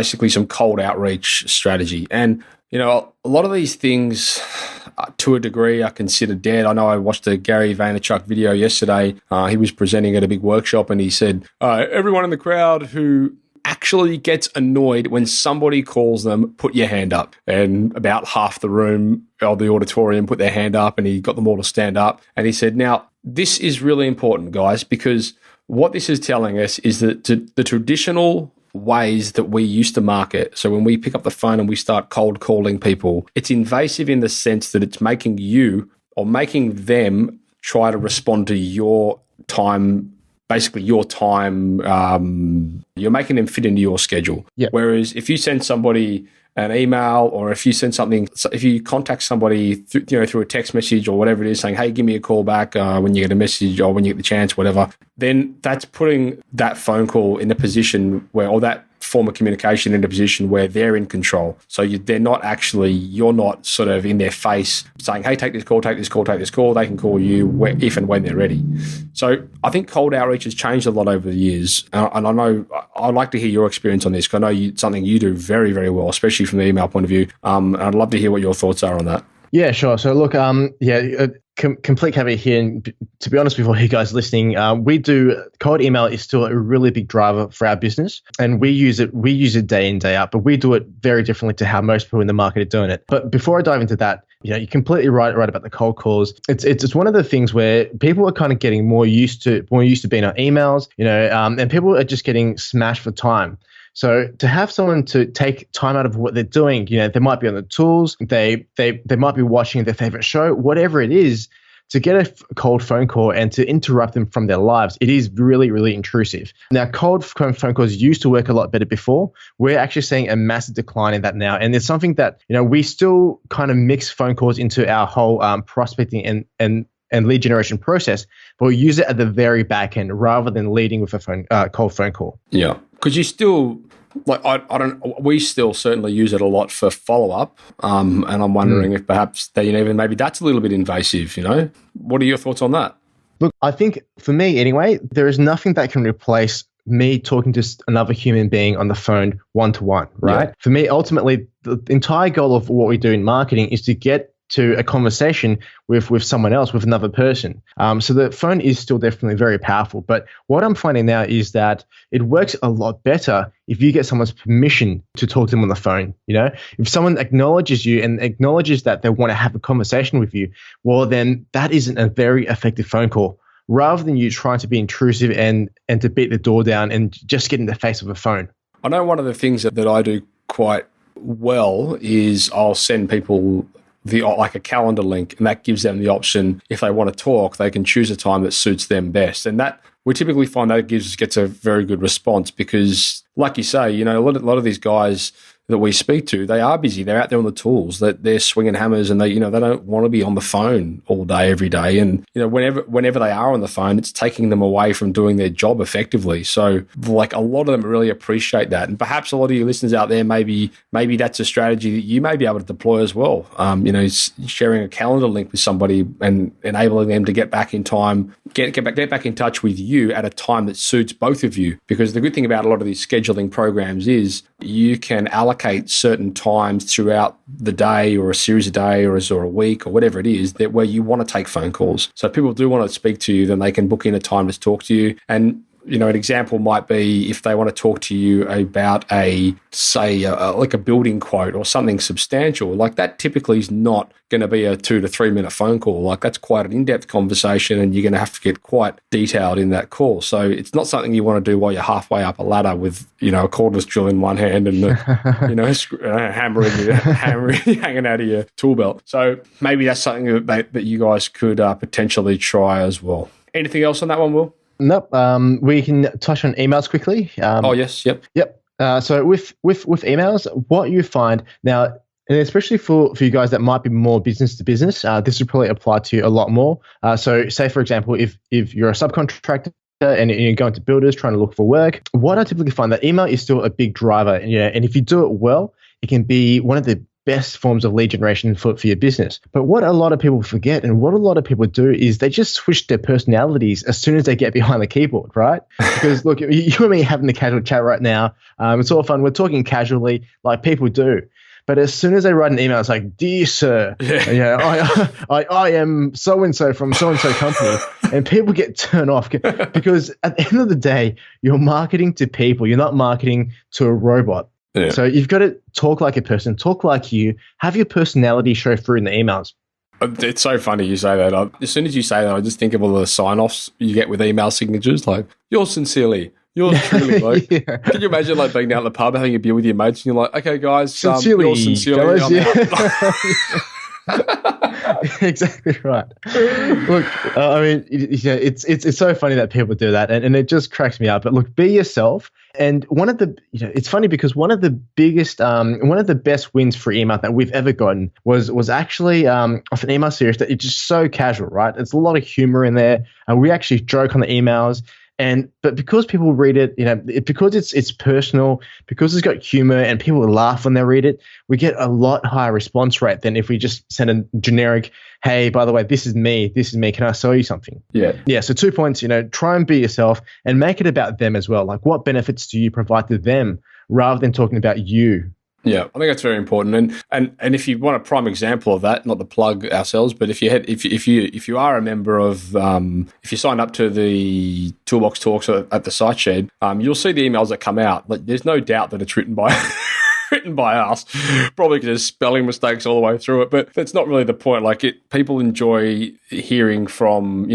cold outreach strategy. And, a lot of these things to a degree are considered dead. I know I watched a Gary Vaynerchuk video yesterday. He was presenting at a big workshop, and he said, everyone in the crowd who actually gets annoyed when somebody calls them, put your hand up. And about half the room of the auditorium put their hand up, and he got them all to stand up. And he said, now, this is really important, guys, because what this is telling us is that the traditional ways that we used to market. So when we pick up the phone and we start cold calling people, it's invasive in the sense that it's making you or making them try to respond to your time. Basically, your time, you're making them fit into your schedule. Yeah. Whereas if you send somebody an email, or if you send something, if you contact somebody through a text message or whatever it is, saying, "Hey, give me a call back when you get a message or when you get the chance," whatever, then that's putting that phone call in a position where, or that form of communication in a position where they're in control. So you're not sort of in their face saying, "Hey, take this call, take this call, take this call." They can call you if and when they're ready. So I think cold outreach has changed a lot over the years. And I know I'd like to hear your experience on this, because I know it's something you do very, very well, especially from the email point of view. And I'd love to hear what your thoughts are on that. Yeah, sure. So look, complete caveat here, and to be honest, before you guys listening, cold email is still a really big driver for our business, and we use it day in, day out, but we do it very differently to how most people in the market are doing it. But before I dive into that, you're completely right about the cold calls. It's one of the things where people are kind of getting more used to being on emails, and people are just getting smashed for time. So to have someone to take time out of what they're doing, they might be on the tools, they might be watching their favorite show, whatever it is, to get a cold phone call and to interrupt them from their lives, it is really, really intrusive. Now, cold phone calls used to work a lot better before. We're actually seeing a massive decline in that now. And it's something that, we still kind of mix phone calls into our whole prospecting and lead generation process, but we use it at the very back end rather than leading with a cold phone call. Yeah, because you still, we still certainly use it a lot for follow-up, and I'm wondering if perhaps maybe that's a little bit invasive, What are your thoughts on that? Look, I think for me anyway, there is nothing that can replace me talking to another human being on the phone one-to-one, right? Yeah. For me, ultimately, the entire goal of what we do in marketing is to get to a conversation with someone else, with another person. So the phone is still definitely very powerful. But what I'm finding now is that it works a lot better if you get someone's permission to talk to them on the phone. If someone acknowledges you and acknowledges that they want to have a conversation with you, well, then that isn't a very effective phone call. Rather than you trying to be intrusive and to beat the door down and just get in the face of a phone. I know one of the things that I do quite well is I'll send people like a calendar link, and that gives them the option, if they want to talk, they can choose a time that suits them best. And that we typically find that gets a very good response, because like you say, a lot of these guys that we speak to, they are busy. They're out there on the tools. They're swinging hammers, and they don't want to be on the phone all day, every day. And whenever they are on the phone, it's taking them away from doing their job effectively. So, like, a lot of them really appreciate that. And perhaps a lot of your listeners out there, maybe that's a strategy that you may be able to deploy as well. Sharing a calendar link with somebody and enabling them to get back in time, get back in touch with you at a time that suits both of you. Because the good thing about a lot of these scheduling programs is you can allocate certain times throughout the day, or a series of days, or a week, or whatever it is, that where you want to take phone calls. So if people do want to speak to you, then they can book in a time to talk to you. And an example might be if they want to talk to you about like a building quote or something substantial, like that typically is not going to be a 2 to 3 minute phone call. Like, that's quite an in-depth conversation, and you're going to have to get quite detailed in that call. So it's not something you want to do while you're halfway up a ladder with, a cordless drill in one hand and hammer hanging out of your tool belt. So maybe that's something that you guys could potentially try as well. Anything else on that one, Will? Nope. We can touch on emails quickly. Yes. Yep. So with emails, what you find now, and especially for you guys that might be more business to business, this would probably apply to you a lot more. So say, for example, if you're a subcontractor and you're going to builders trying to look for work, what I typically find that email is still a big driver. And if you do it well, it can be one of the best forms of lead generation for your business. But what a lot of people forget, and what a lot of people do, is they just switch their personalities as soon as they get behind the keyboard, right? Because look, you and me having a casual chat right now, it's all fun. We're talking casually like people do. But as soon as they write an email, it's like, "Dear sir, I am so-and-so from so-and-so company." And people get turned off because at the end of the day, you're marketing to people. You're not marketing to a robot. Yeah. So you've got to talk like a person, talk like you, have your personality show through in the emails. It's so funny you say that. As soon as you say that, I just think of all the sign-offs you get with email signatures, like, "Yours sincerely, Yours truly, like. Yeah. Can you imagine like being down at the pub having a beer with your mates and you're like, okay, guys, Sincerely, yours sincerely. fellas, Exactly right. Look, I mean, it's so funny that people do that, and it just cracks me up. But look, be yourself. And one of the, it's funny because one of the biggest, one of the best wins for email that we've ever gotten was actually off an email series that it's just so casual, right? It's a lot of humor in there, and we actually joke on the emails. But because people read it, because it's personal, because it's got humor and people laugh when they read it, we get a lot higher response rate than if we just send a generic, hey, by the way, this is me, can I sell you something? Yeah. So 2 points, try and be yourself and make it about them as well. Like, what benefits do you provide to them rather than talking about you? Yeah, I think that's very important. And if you want a prime example of that, not to plug ourselves, but if you are a member of, if you sign up to the Toolbox Talks at the site shed, you'll see the emails that come out. Like, there's no doubt that it's written by us, probably because there's spelling mistakes all the way through it. But that's not really the point. Like, people enjoy hearing from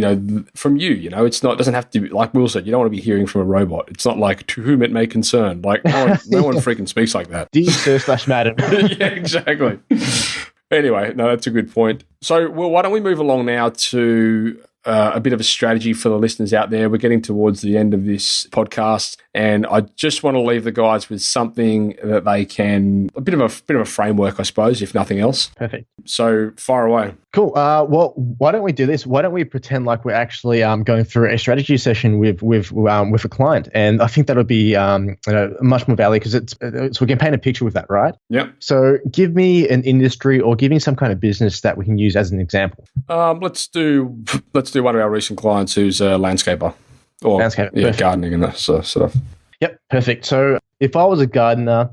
from you. It's not, doesn't have to be, like Will said, you don't want to be hearing from a robot. It's not like to whom it may concern. Like, no one freaking speaks like that. Dear sir/madam. Yeah, exactly. Anyway, no, that's a good point. So, well, why don't we move along now to a bit of a strategy for the listeners out there. We're getting towards the end of this podcast, and I just want to leave the guys with something that they can, a bit of a framework, I suppose, if nothing else. Perfect. So far away. Cool. Well, why don't we do this? Why don't we pretend like we're actually going through a strategy session with a client? And I think that'll be much more value because so we can paint a picture with that, right? Yeah. So give me an industry or give me some kind of business that we can use as an example. Let's do one of our recent clients who's a landscaper or landscaper, gardening and that sort of. Yep, perfect. So if I was a gardener,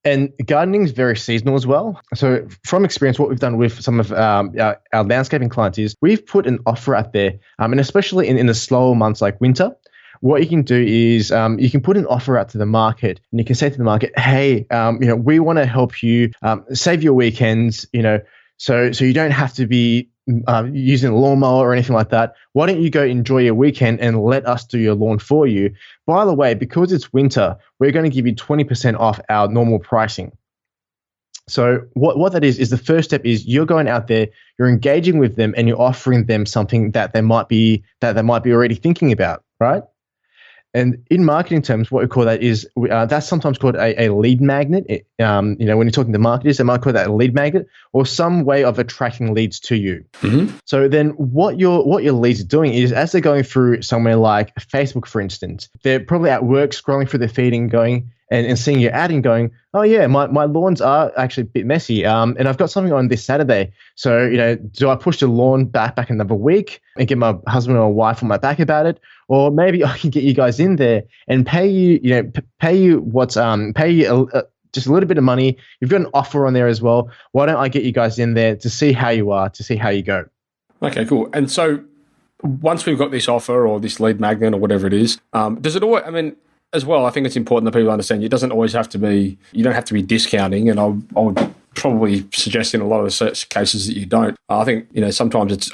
and gardening is very seasonal as well. So from experience, what we've done with some of our landscaping clients is we've put an offer out there, and especially in the slower months like winter, what you can do is you can put an offer out to the market, and you can say to the market, hey, we want to help you save your weekends, so you don't have to be using a lawnmower or anything like that. Why don't you go enjoy your weekend and let us do your lawn for you? By the way, because it's winter, we're going to give you 20% off our normal pricing. So what that is the first step is you're going out there, you're engaging with them, and you're offering them something that they might be already thinking about, right? And in marketing terms, what we call that is that's sometimes called a lead magnet. When you're talking to marketers, they might call that a lead magnet or some way of attracting leads to you. Mm-hmm. So then what your leads are doing is as they're going through somewhere like Facebook, for instance, they're probably at work scrolling through their feed and going and seeing your ad and going, oh yeah, my lawns are actually a bit messy. And I've got something on this Saturday. So, do I push the lawn back another week and get my husband or wife on my back about it? Or maybe I can get you guys in there and pay you just a little bit of money. You've got an offer on there as well. Why don't I get you guys in there to see how you are, to see how you go? Okay, cool. And so once we've got this offer or this lead magnet or whatever it is, does it always, as well, I think it's important that people understand you don't have to be discounting, and I would probably suggest in a lot of the cases that you don't. I think, sometimes it's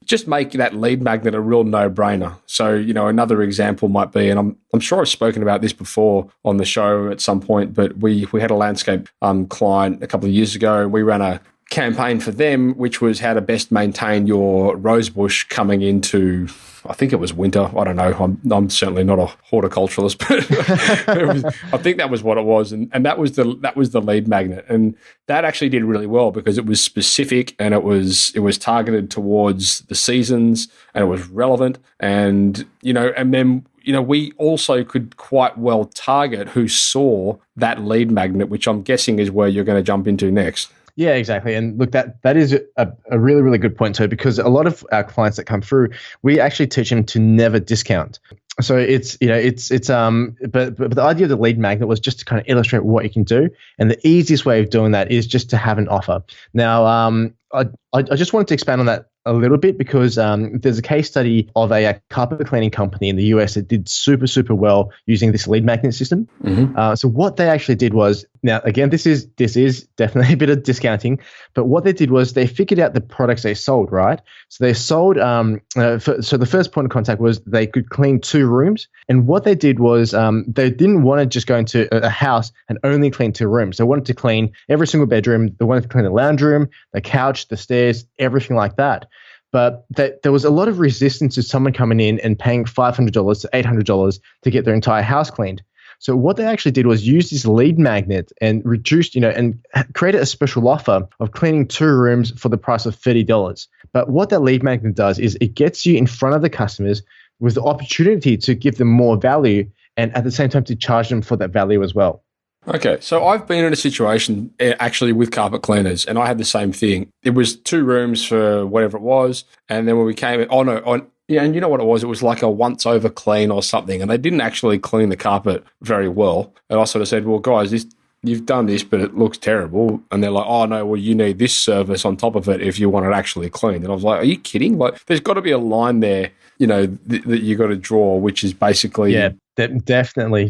just make that lead magnet a real no-brainer. So, another example might be, and I'm sure I've spoken about this before on the show at some point, but we had a landscape client a couple of years ago. We ran a campaign for them, which was how to best maintain your rose bush coming into, I think it was winter. I don't know. I'm certainly not a horticulturalist, but I think that was what it was, and that was the lead magnet, and that actually did really well because it was specific and it was targeted towards the seasons and it was relevant, and then we also could quite well target who saw that lead magnet, which I'm guessing is where you're going to jump into next. Yeah, exactly. And look, that is a really, really good point too, because a lot of our clients that come through, we actually teach them to never discount. So but the idea of the lead magnet was just to kind of illustrate what you can do. And the easiest way of doing that is just to have an offer. Now, I just wanted to expand on that a little bit because there's a case study of a carpet cleaning company in the US that did super, super well using this lead magnet system. So what they actually did was, now again, this is definitely a bit of discounting, but what they did was they figured out the products they sold, right? So they sold, so the first point of contact was they could clean 2 rooms. And what they did was they didn't want to just go into a house and only clean 2 rooms. They wanted to clean every single bedroom. They wanted to clean the lounge room, the couch, the stairs, everything like that. But there was a lot of resistance to someone coming in and paying $500 to $800 to get their entire house cleaned. So what they actually did was use this lead magnet and reduced, and created a special offer of cleaning 2 rooms for the price of $30. But what that lead magnet does is it gets you in front of the customers with the opportunity to give them more value and at the same time to charge them for that value as well. Okay, so I've been in a situation actually with carpet cleaners, and I had the same thing. It was 2 rooms for whatever it was, and then when we came, and you know what it was? It was like a once-over clean or something, and they didn't actually clean the carpet very well. And I sort of said, well, guys, you've done this, but it looks terrible. And they're like, oh, no, well, you need this service on top of it if you want it actually cleaned. And I was like, are you kidding? Like, there's got to be a line there, that you got to draw, which is basically... Yeah. Definitely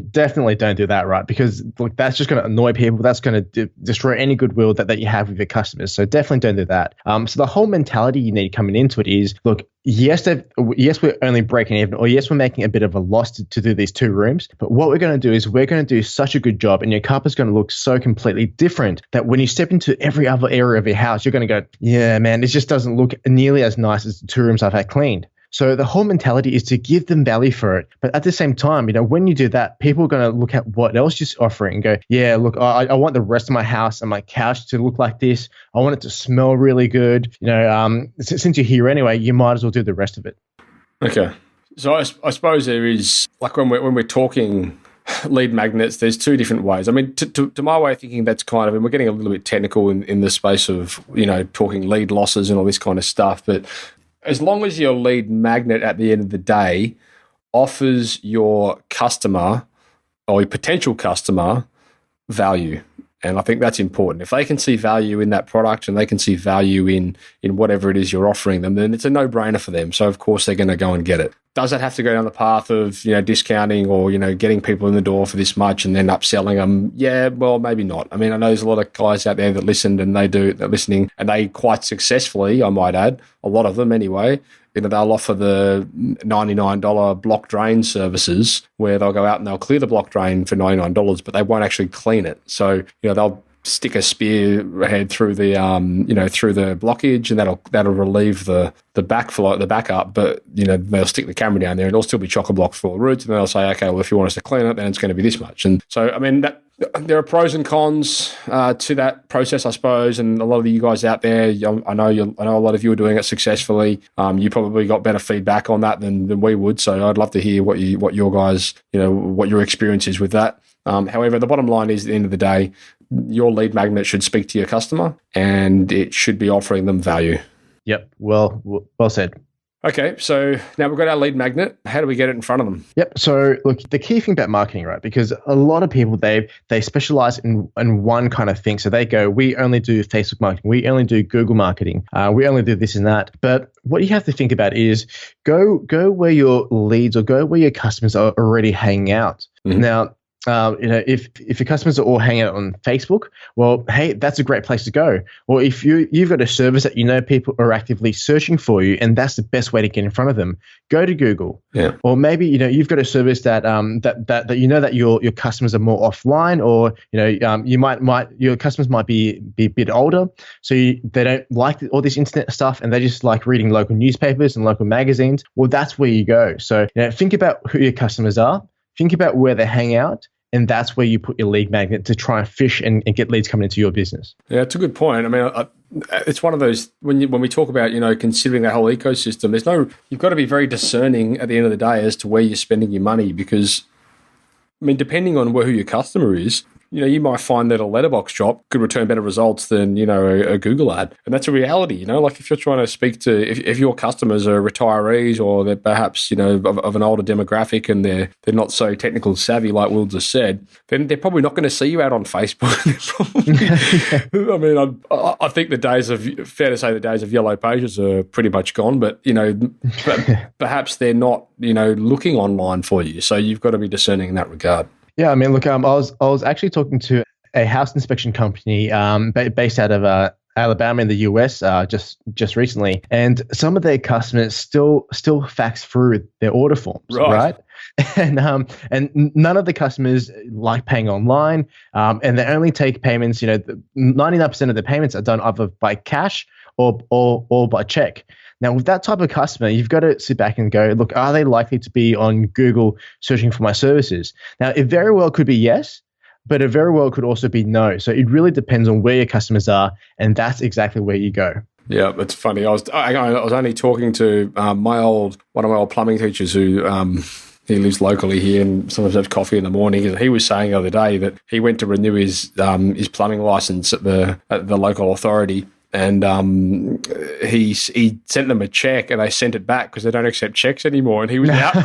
don't do that, right? Because look, that's just going to annoy people. That's going to destroy any goodwill that you have with your customers. So definitely don't do that. So the whole mentality you need coming into it is, look, yes, we're only breaking even, or yes, we're making a bit of a loss to do these 2 rooms. But what we're going to do is we're going to do such a good job, and your carpet's going to look so completely different that when you step into every other area of your house, you're going to go, yeah, man, it just doesn't look nearly as nice as the 2 rooms I've had cleaned. So the whole mentality is to give them value for it. But at the same time, when you do that, people are going to look at what else you're offering and go, yeah, look, I want the rest of my house and my couch to look like this. I want it to smell really good. Since you're here anyway, you might as well do the rest of it. Okay. So I suppose there is, like when we're talking lead magnets, there's 2 different ways. I mean, to my way of thinking, that's kind of, and we're getting a little bit technical in the space of, talking lead losses and all this kind of stuff, but as long as your lead magnet at the end of the day offers your customer or your potential customer value. And I think that's important. If they can see value in that product and they can see value in whatever it is you're offering them, then it's a no-brainer for them. So, of course, they're going to go and get it. Does that have to go down the path of, discounting or, getting people in the door for this much and then upselling them? Yeah, well, maybe not. I mean, I know there's a lot of guys out there that listened and they're listening and they quite successfully, I might add, a lot of them anyway, they'll offer the $99 block drain services where they'll go out and they'll clear the block drain for $99, but they won't actually clean it. So, they'll stick a spearhead through the through the blockage, and that'll relieve the backflow, the backup. But they'll stick the camera down there, and it'll still be chock-a-block full of roots. And then they'll say, okay, well, if you want us to clean it, then it's going to be this much. And so, I mean, there are pros and cons to that process, I suppose. And a lot of you guys out there, I know a lot of you are doing it successfully. You probably got better feedback on that than we would. So I'd love to hear what your guys, what your experience is with that. However, the bottom line is, at the end of the day, your lead magnet should speak to your customer and it should be offering them value. Yep. Well said. Okay, so now we've got our lead magnet. How do we get it in front of them? Yep. So look, the key thing about marketing, right? Because a lot of people, they specialize in one kind of thing. So they go, we only do Facebook marketing. We only do Google marketing. We only do this and that. But what you have to think about is go where your leads or go where your customers are already hanging out. Mm-hmm. Now, if your customers are all hanging out on Facebook, well, hey, that's a great place to go. Or if you've got a service that people are actively searching for you, and that's the best way to get in front of them, go to Google. Yeah. Or maybe you've got a service that that your customers are more offline, or your customers might be a bit older, so they don't like all this internet stuff, and they just like reading local newspapers and local magazines. Well, that's where you go. So think about who your customers are, think about where they hang out. And that's where you put your lead magnet to try and fish and get leads coming into your business. Yeah, it's a good point. I mean, it's one of those, when we talk about, considering that whole ecosystem, you've got to be very discerning at the end of the day as to where you're spending your money, because, I mean, depending on who your customer is, you might find that a letterbox drop could return better results than, a Google ad. And that's a reality, like if you're trying to speak to, if your customers are retirees or they're perhaps, of an older demographic and they're not so technical savvy, like Will just said, then they're probably not going to see you out on Facebook. I think fair to say the days of yellow pages are pretty much gone, but, perhaps they're not, looking online for you. So you've got to be discerning in that regard. Yeah, I was actually talking to a house inspection company based out of Alabama in the US just recently, and some of their customers still fax through their order forms, right? And none of the customers like paying online, and they only take payments. 99% of the payments are done either by cash or by check. Now, with that type of customer, you've got to sit back and go, look, are they likely to be on Google searching for my services? Now, it very well could be yes, but it very well could also be no. So it really depends on where your customers are, and that's exactly where you go. Yeah, it's funny. I was only talking to one of my old plumbing teachers who he lives locally here and sometimes has coffee in the morning. He was saying the other day that he went to renew his plumbing license at the local authority. And he sent them a check, and they sent it back because they don't accept checks anymore. And he was out.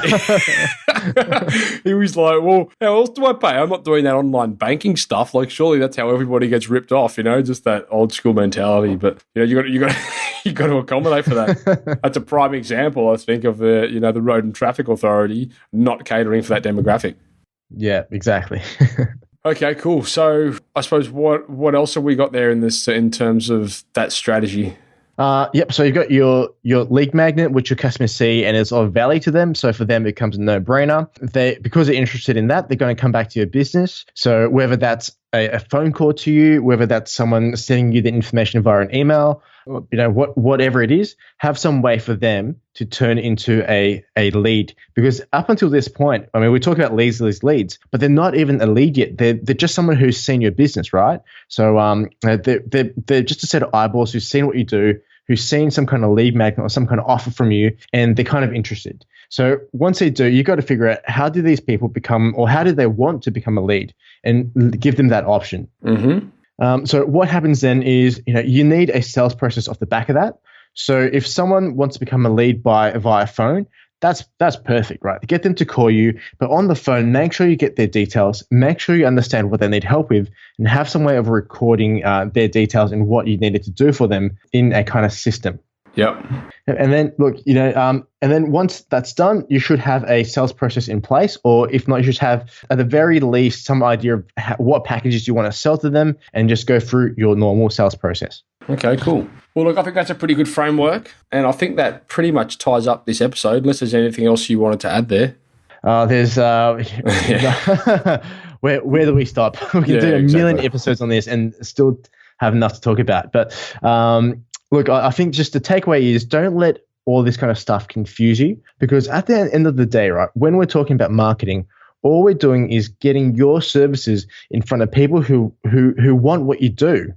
He was like, "Well, how else do I pay? I'm not doing that online banking stuff. Like, surely that's how everybody gets ripped off. Just that old school mentality." But you got to accommodate for that. That's a prime example, I think, of the Road and Traffic Authority not catering for that demographic. Yeah, exactly. Okay, cool. So I suppose what else have we got there in terms of that strategy? Yep. So you've got your lead magnet, which your customers see and is of value to them. So for them, it becomes a no-brainer. Because they're interested in that, they're going to come back to your business. So whether that's a phone call to you, whether that's someone sending you the information via an email, whatever it is, have some way for them to turn into a lead. Because up until this point, we talk about leads, but they're not even a lead yet. They're just someone who's seen your business, right? So they're just a set of eyeballs who've seen what you do, who's seen some kind of lead magnet or some kind of offer from you, and they're kind of interested. So once they do, you've got to figure out how do these people become, or how do they want to become a lead, and give them that option. Mm-hmm. So what happens then is, you need a sales process off the back of that. So if someone wants to become a lead via phone, that's perfect, right? Get them to call you, but on the phone, make sure you get their details, make sure you understand what they need help with, and have some way of recording their details and what you needed to do for them in a kind of system. Yep. And then look, and then once that's done, you should have a sales process in place, or if not, you should have at the very least some idea of what packages you want to sell to them, and just go through your normal sales process. Okay, cool. Well, look, I think that's a pretty good framework, and I think that pretty much ties up this episode, unless there's anything else you wanted to add there. There's where do we stop? We can do a million episodes on this and still have enough to talk about. But look, I think just the takeaway is don't let all this kind of stuff confuse you, because at the end of the day, right, when we're talking about marketing, all we're doing is getting your services in front of people who want what you do,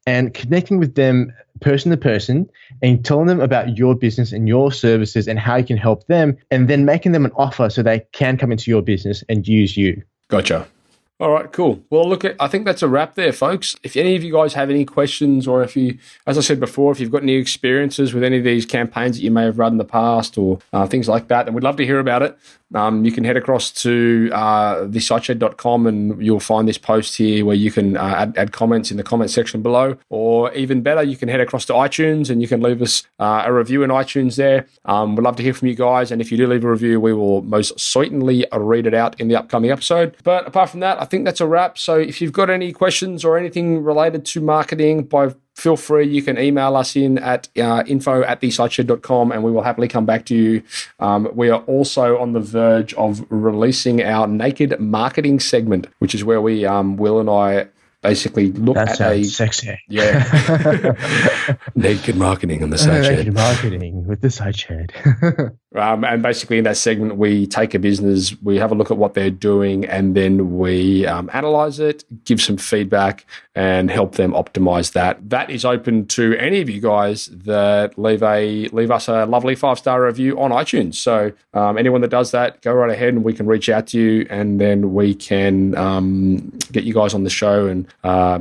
and connecting with them person to person and telling them about your business and your services and how you can help them, and then making them an offer so they can come into your business and use you. Gotcha. All right, cool. Well, look, I think that's a wrap there, folks. If any of you guys have any questions, or if you, as I said before, if you've got any experiences with any of these campaigns that you may have run in the past, or things like that, then we'd love to hear about it. You can head across to thesiteshed.com and you'll find this post here where you can add comments in the comment section below, or even better, you can head across to iTunes and you can leave us a review in iTunes there. We'd love to hear from you guys, and if you do leave a review, we will most certainly read it out in the upcoming episode. But apart from that, I think that's a wrap. So if you've got any questions or anything related to marketing, feel free, you can email us in at info@thesiteshed.com and we will happily come back to you. We are also on the verge of releasing our naked marketing segment, which is where we, Will and I, basically look at a sexy. Yeah. Naked marketing on the Site Shed. Naked marketing with the Site Shed. And basically in that segment, we take a business, we have a look at what they're doing, and then we analyze it, give some feedback, and help them optimize that. That is open to any of you guys that leave us a lovely 5-star review on iTunes. So anyone that does that, go right ahead and we can reach out to you, and then we can get you guys on the show and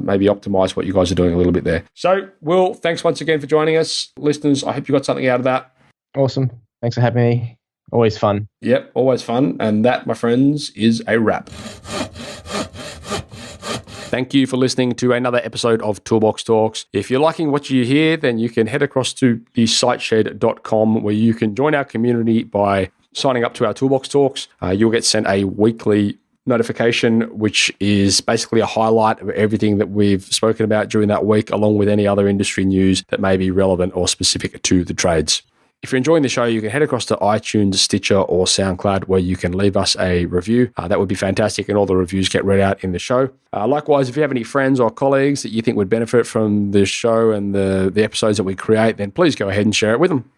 maybe optimize what you guys are doing a little bit there. So, Will, thanks once again for joining us. Listeners, I hope you got something out of that. Awesome. Thanks for having me. Always fun. Yep, always fun. And that, my friends, is a wrap. Thank you for listening to another episode of Toolbox Talks. If you're liking what you hear, then you can head across to the siteshed.com where you can join our community by signing up to our Toolbox Talks. You'll get sent a weekly notification, which is basically a highlight of everything that we've spoken about during that week, along with any other industry news that may be relevant or specific to the trades. If you're enjoying the show, you can head across to iTunes, Stitcher, or SoundCloud, where you can leave us a review. That would be fantastic, and all the reviews get read out in the show. Likewise, if you have any friends or colleagues that you think would benefit from the show and the episodes that we create, then please go ahead and share it with them.